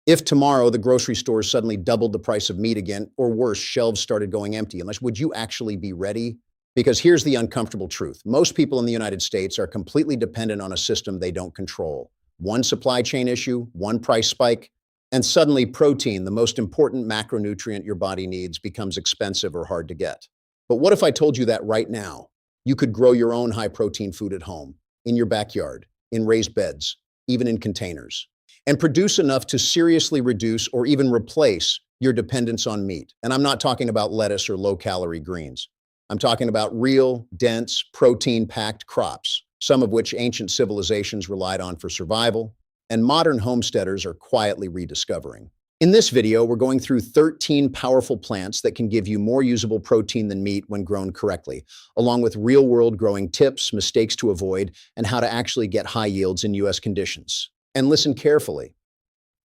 If tomorrow the grocery stores suddenly doubled the price of meat again, or worse, shelves started going empty, would you actually be ready? Because here's the uncomfortable truth. Most people in the United States are completely dependent on a system they don't control. One supply chain issue, one price spike, and suddenly protein, the most important macronutrient your body needs, becomes expensive or hard to get. But what if I told you that right now? You could grow your own high-protein food at home, in your backyard, in raised beds, even in containers, and produce enough to seriously reduce or even replace your dependence on meat. And I'm not talking about lettuce or low-calorie greens. I'm talking about real, dense, protein-packed crops, some of which ancient civilizations relied on for survival, and modern homesteaders are quietly rediscovering. In this video, we're going through 13 powerful plants that can give you more usable protein than meat when grown correctly, along with real-world growing tips, mistakes to avoid, and how to actually get high yields in U.S. conditions. And listen carefully,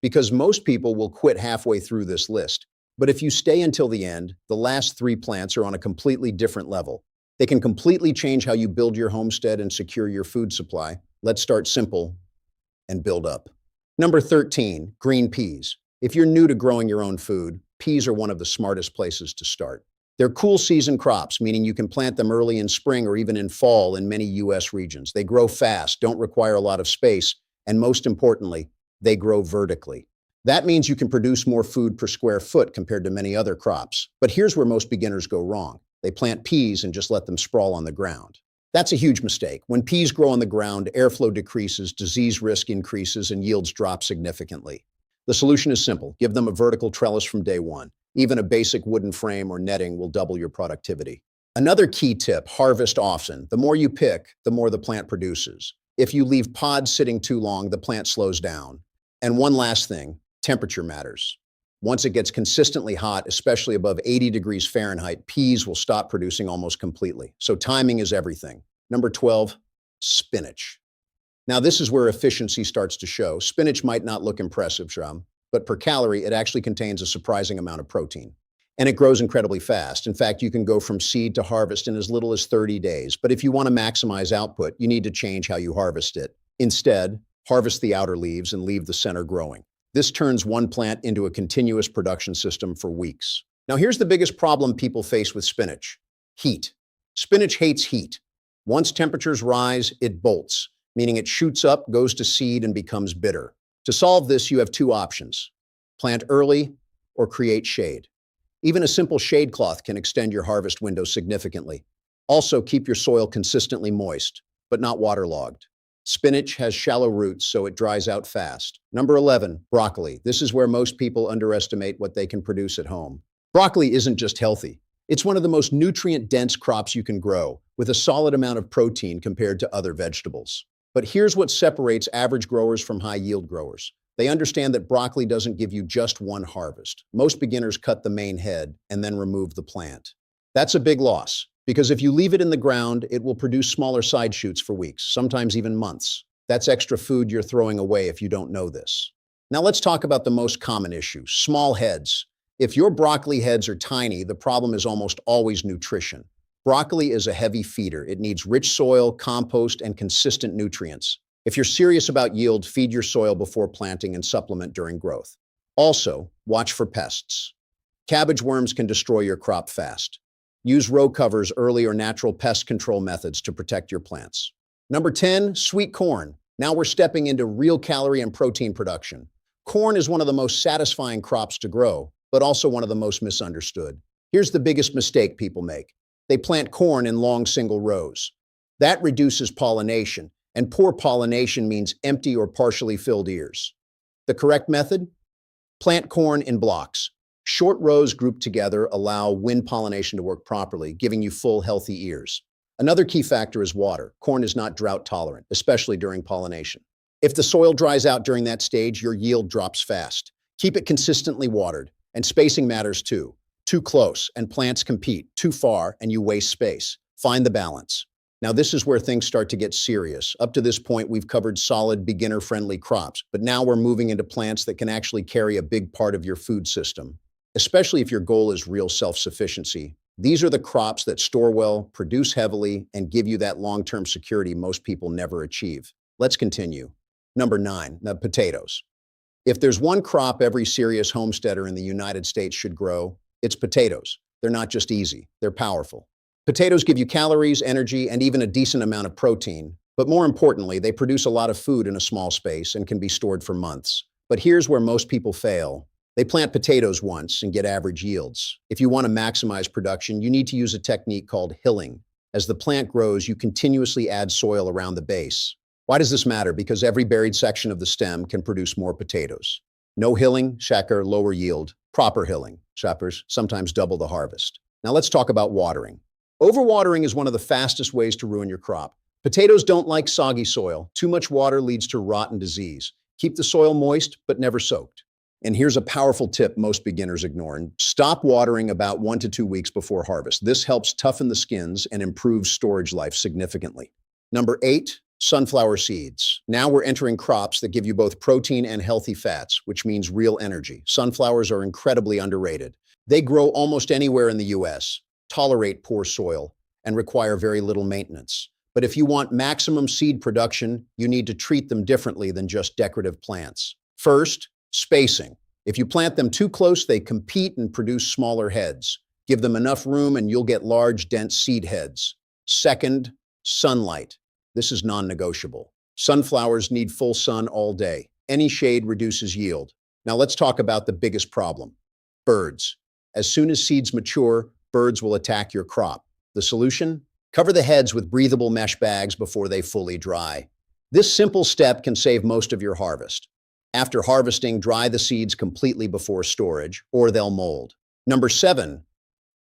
because most people will quit halfway through this list. But if you stay until the end, the last 3 plants are on a completely different level. They can completely change how you build your homestead and secure your food supply. Let's start simple and build up. Number 13, green peas. If you're new to growing your own food, peas are one of the smartest places to start. They're cool season crops, meaning you can plant them early in spring or even in fall in many U.S. regions. They grow fast, don't require a lot of space, and most importantly, they grow vertically. That means you can produce more food per square foot compared to many other crops. But here's where most beginners go wrong. They plant peas and just let them sprawl on the ground. That's a huge mistake. When peas grow on the ground, airflow decreases, disease risk increases, and yields drop significantly. The solution is simple. Give them a vertical trellis from day one. Even a basic wooden frame or netting will double your productivity. Another key tip, harvest often. The more you pick, the more the plant produces. If you leave pods sitting too long, the plant slows down. And one last thing, temperature matters. Once it gets consistently hot, especially above 80 degrees Fahrenheit, peas will stop producing almost completely. So timing is everything. Number 12, spinach. Now this is where efficiency starts to show. Spinach might not look impressive, Shram, but per calorie, it actually contains a surprising amount of protein. And it grows incredibly fast. In fact, you can go from seed to harvest in as little as 30 days. But if you want to maximize output, you need to change how you harvest it. Instead, harvest the outer leaves and leave the center growing. This turns one plant into a continuous production system for weeks. Now here's the biggest problem people face with spinach: heat. Spinach hates heat. Once temperatures rise, it bolts, meaning it shoots up, goes to seed, and becomes bitter. To solve this, you have 2 options: plant early or create shade. Even a simple shade cloth can extend your harvest window significantly. Also, keep your soil consistently moist, but not waterlogged. Spinach has shallow roots, so it dries out fast. Number 11, broccoli. This is where most people underestimate what they can produce at home. Broccoli isn't just healthy. It's one of the most nutrient-dense crops you can grow, with a solid amount of protein compared to other vegetables. But here's what separates average growers from high-yield growers. They understand that broccoli doesn't give you just one harvest. Most beginners cut the main head and then remove the plant. That's a big loss, because if you leave it in the ground, it will produce smaller side shoots for weeks, sometimes even months. That's extra food you're throwing away if you don't know this. Now let's talk about the most common issue: small heads. If your broccoli heads are tiny, the problem is almost always nutrition. Broccoli is a heavy feeder. It needs rich soil, compost, and consistent nutrients. If you're serious about yield, feed your soil before planting and supplement during growth. Also, watch for pests. Cabbage worms can destroy your crop fast. Use row covers early or natural pest control methods to protect your plants. Number 10, sweet corn. Now we're stepping into real calorie and protein production. Corn is one of the most satisfying crops to grow, but also one of the most misunderstood. Here's the biggest mistake people make. They plant corn in long single rows. That reduces pollination, and poor pollination means empty or partially filled ears. The correct method? Plant corn in blocks. Short rows grouped together allow wind pollination to work properly, giving you full, healthy ears. Another key factor is water. Corn is not drought tolerant, especially during pollination. If the soil dries out during that stage, your yield drops fast. Keep it consistently watered, and spacing matters too. Too close, and plants compete. Too far, and you waste space. Find the balance. Now this is where things start to get serious. Up to this point, we've covered solid, beginner-friendly crops, but now we're moving into plants that can actually carry a big part of your food system, especially if your goal is real self-sufficiency. These are the crops that store well, produce heavily, and give you that long-term security most people never achieve. Let's continue. Number 9, the potatoes. If there's one crop every serious homesteader in the United States should grow, it's potatoes. They're not just easy, they're powerful. Potatoes give you calories, energy, and even a decent amount of protein. But more importantly, they produce a lot of food in a small space and can be stored for months. But here's where most people fail. They plant potatoes once and get average yields. If you want to maximize production, you need to use a technique called hilling. As the plant grows, you continuously add soil around the base. Why does this matter? Because every buried section of the stem can produce more potatoes. No hilling, shaker, lower yield. Proper hilling, shoppers, sometimes double the harvest. Now let's talk about watering. Overwatering is one of the fastest ways to ruin your crop. Potatoes don't like soggy soil. Too much water leads to rot and disease. Keep the soil moist, but never soaked. And here's a powerful tip most beginners ignore. Stop watering about 1 to 2 weeks before harvest. This helps toughen the skins and improves storage life significantly. Number 8, sunflower seeds. Now we're entering crops that give you both protein and healthy fats, which means real energy. Sunflowers are incredibly underrated. They grow almost anywhere in the US, tolerate poor soil, and require very little maintenance. But if you want maximum seed production, you need to treat them differently than just decorative plants. First, spacing. If you plant them too close, they compete and produce smaller heads. Give them enough room and you'll get large, dense seed heads. Second, sunlight. This is non-negotiable. Sunflowers need full sun all day. Any shade reduces yield. Now let's talk about the biggest problem. Birds. As soon as seeds mature, birds will attack your crop. The solution? Cover the heads with breathable mesh bags before they fully dry. This simple step can save most of your harvest. After harvesting, dry the seeds completely before storage, or they'll mold. Number 7,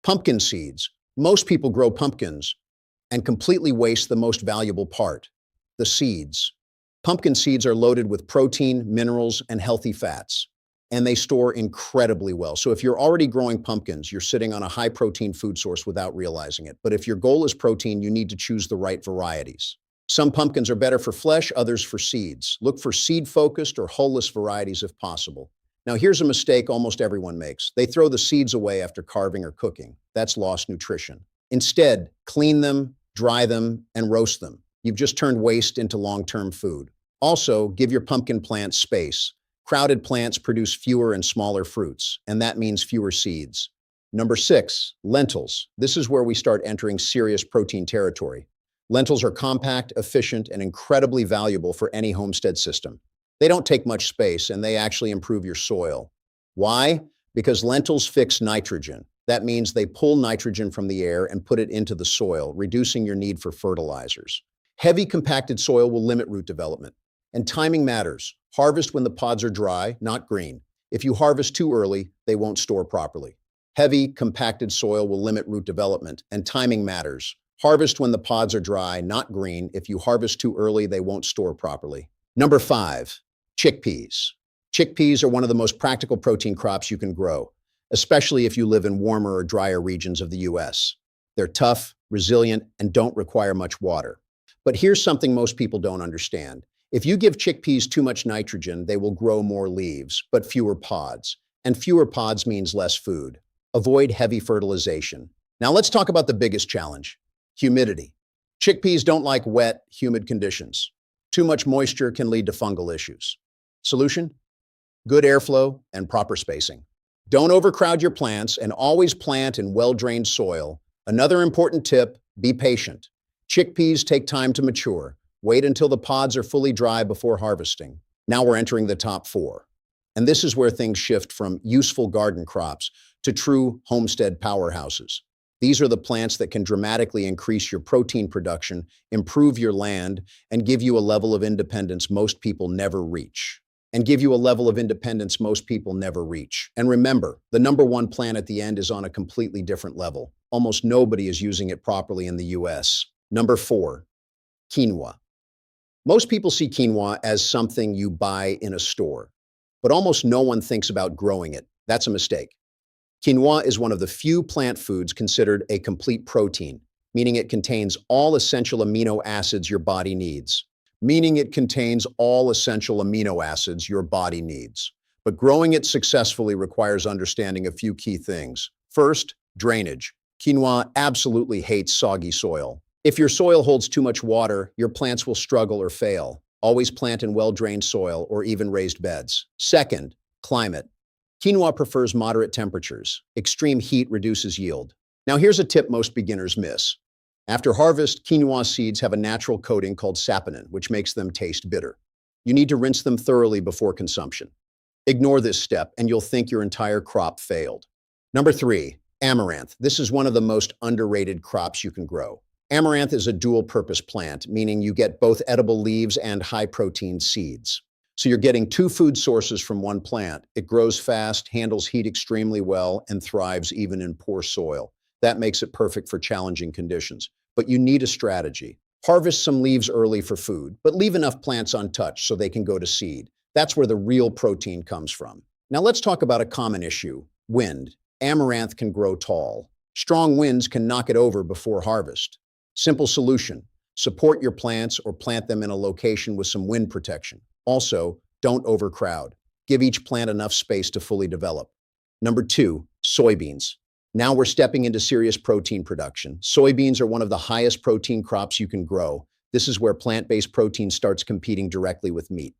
pumpkin seeds. Most people grow pumpkins and completely waste the most valuable part, the seeds. Pumpkin seeds are loaded with protein, minerals, and healthy fats, and they store incredibly well. So if you're already growing pumpkins, you're sitting on a high-protein food source without realizing it. But if your goal is protein, you need to choose the right varieties. Some pumpkins are better for flesh, others for seeds. Look for seed-focused or hull-less varieties if possible. Now here's a mistake almost everyone makes. They throw the seeds away after carving or cooking. That's lost nutrition. Instead, clean them, dry them, and roast them. You've just turned waste into long-term food. Also, give your pumpkin plants space. Crowded plants produce fewer and smaller fruits, and that means fewer seeds. Number 6, lentils. This is where we start entering serious protein territory. Lentils are compact, efficient, and incredibly valuable for any homestead system. They don't take much space, and they actually improve your soil. Why? Because lentils fix nitrogen. That means they pull nitrogen from the air and put it into the soil, reducing your need for fertilizers. Heavy compacted soil will limit root development. And timing matters. Harvest when the pods are dry, not green. If you harvest too early, they won't store properly. Heavy compacted soil will limit root development, and timing matters. Harvest when the pods are dry, not green. If you harvest too early, they won't store properly. Number 5, chickpeas. Chickpeas are one of the most practical protein crops you can grow, especially if you live in warmer or drier regions of the US. They're tough, resilient, and don't require much water. But here's something most people don't understand. If you give chickpeas too much nitrogen, they will grow more leaves, but fewer pods. And fewer pods means less food. Avoid heavy fertilization. Now let's talk about the biggest challenge. Humidity. Chickpeas don't like wet, humid conditions. Too much moisture can lead to fungal issues. Solution? Good airflow and proper spacing. Don't overcrowd your plants and always plant in well-drained soil. Another important tip, be patient. Chickpeas take time to mature. Wait until the pods are fully dry before harvesting. Now we're entering the top 4. And this is where things shift from useful garden crops to true homestead powerhouses. These are the plants that can dramatically increase your protein production, improve your land, and give you a level of independence most people never reach. And remember, the number 1 plant at the end is on a completely different level. Almost nobody is using it properly in the US. Number 4, quinoa. Most people see quinoa as something you buy in a store, but almost no one thinks about growing it. That's a mistake. Quinoa is one of the few plant foods considered a complete protein, meaning it contains all essential amino acids your body needs. But growing it successfully requires understanding a few key things. First, drainage. Quinoa absolutely hates soggy soil. If your soil holds too much water, your plants will struggle or fail. Always plant in well-drained soil or even raised beds. Second, climate. Quinoa prefers moderate temperatures. Extreme heat reduces yield. Now here's a tip most beginners miss. After harvest, quinoa seeds have a natural coating called saponin, which makes them taste bitter. You need to rinse them thoroughly before consumption. Ignore this step and you'll think your entire crop failed. Number 3, amaranth. This is one of the most underrated crops you can grow. Amaranth is a dual-purpose plant, meaning you get both edible leaves and high-protein seeds. So you're getting 2 food sources from one plant. It grows fast, handles heat extremely well, and thrives even in poor soil. That makes it perfect for challenging conditions. But you need a strategy. Harvest some leaves early for food, but leave enough plants untouched so they can go to seed. That's where the real protein comes from. Now let's talk about a common issue: wind. Amaranth can grow tall. Strong winds can knock it over before harvest. Simple solution: support your plants or plant them in a location with some wind protection. Also, don't overcrowd. Give each plant enough space to fully develop. Number 2, soybeans. Now we're stepping into serious protein production. Soybeans are one of the highest protein crops you can grow. This is where plant-based protein starts competing directly with meat.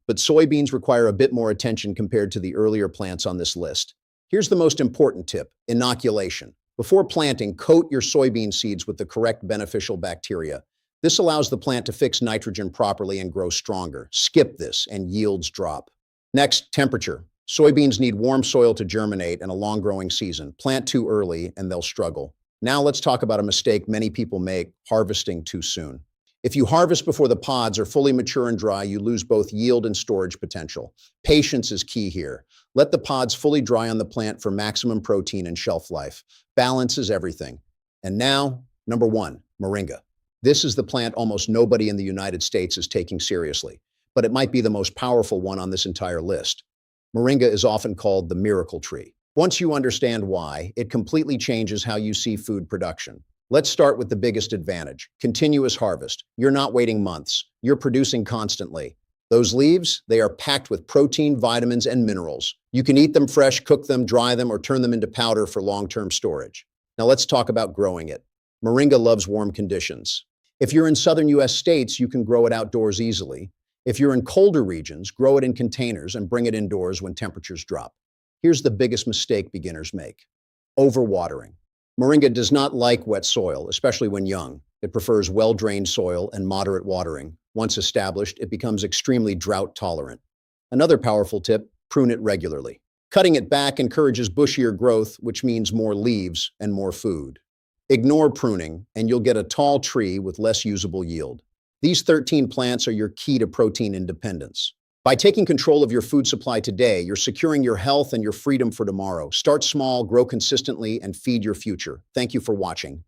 But soybeans require a bit more attention compared to the earlier plants on this list. Here's the most important tip: inoculation. Before planting, coat your soybean seeds with the correct beneficial bacteria. This allows the plant to fix nitrogen properly and grow stronger. Skip this and yields drop. Next, temperature. Soybeans need warm soil to germinate and a long growing season. Plant too early and they'll struggle. Now let's talk about a mistake many people make: harvesting too soon. If you harvest before the pods are fully mature and dry, you lose both yield and storage potential. Patience is key here. Let the pods fully dry on the plant for maximum protein and shelf life. Balance is everything. And now, number 1, moringa. This is the plant almost nobody in the United States is taking seriously, but it might be the most powerful one on this entire list. Moringa is often called the miracle tree. Once you understand why, it completely changes how you see food production. Let's start with the biggest advantage: continuous harvest. You're not waiting months. You're producing constantly. Those leaves, they are packed with protein, vitamins, and minerals. You can eat them fresh, cook them, dry them, or turn them into powder for long-term storage. Now let's talk about growing it. Moringa loves warm conditions. If you're in southern US states, you can grow it outdoors easily. If you're in colder regions, grow it in containers and bring it indoors when temperatures drop. Here's the biggest mistake beginners make: overwatering. Moringa does not like wet soil, especially when young. It prefers well-drained soil and moderate watering. Once established, it becomes extremely drought tolerant. Another powerful tip: prune it regularly. Cutting it back encourages bushier growth, which means more leaves and more food. Ignore pruning, and you'll get a tall tree with less usable yield. These 13 plants are your key to protein independence. By taking control of your food supply today, you're securing your health and your freedom for tomorrow. Start small, grow consistently, and feed your future. Thank you for watching.